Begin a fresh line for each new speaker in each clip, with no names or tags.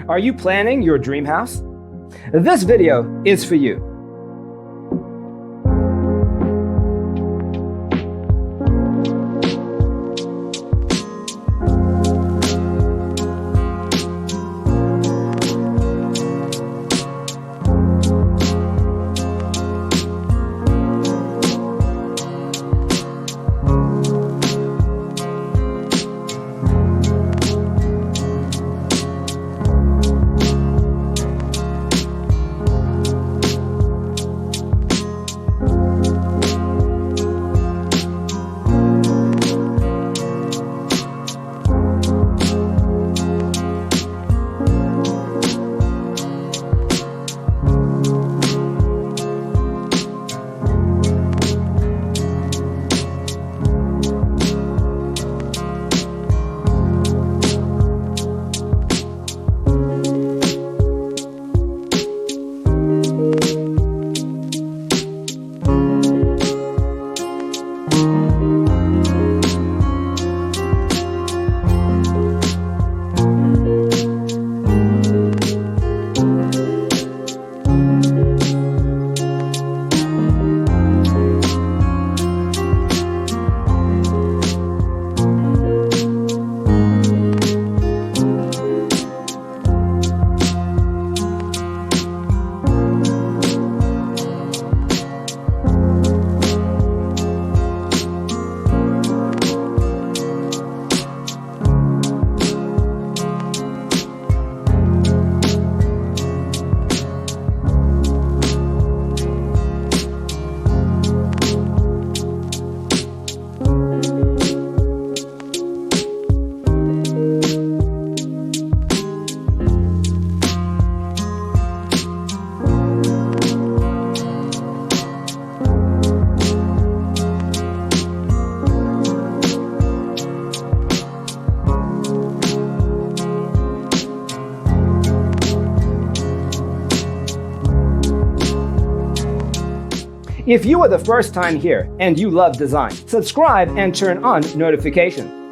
Are you planning your dream house? This video is for you. If you are the first time here and you love design, subscribe and turn on notifications.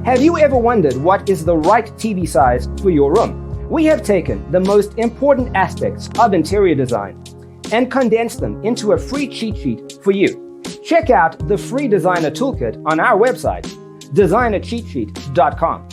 Have you ever wondered what is the right TV size for your room? We have taken the most important aspects of interior design and condensed them into a free cheat sheet for you. Check out the free designer toolkit on our website, designercheatsheet.com.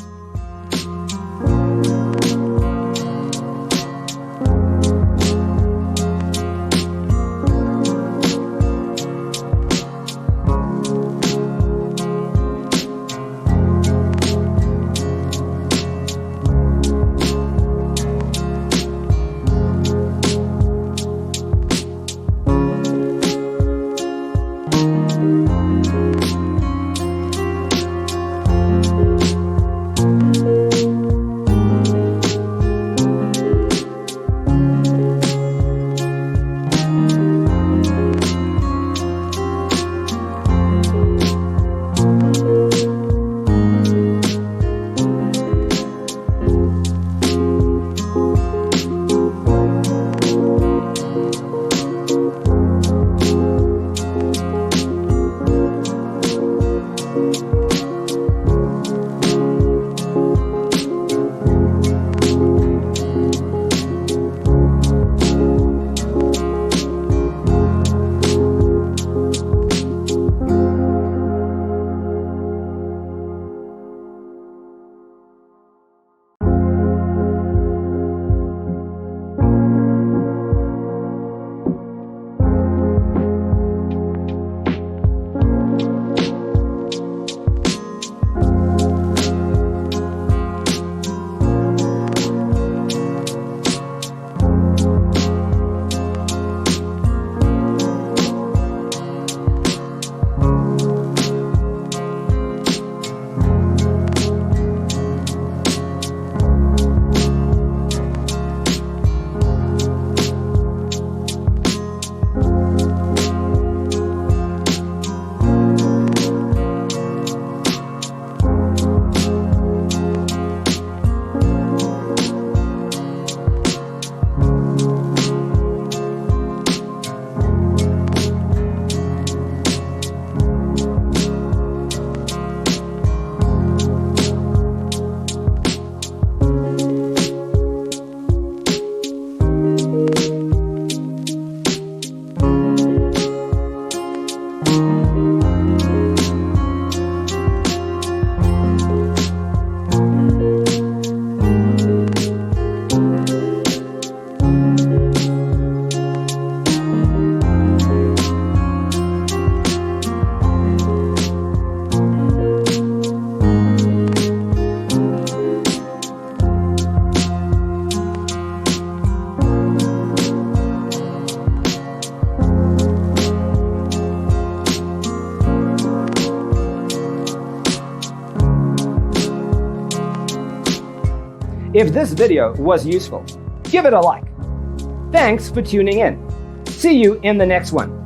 If this video was useful, give it a like. Thanks for tuning in. See you in the next one.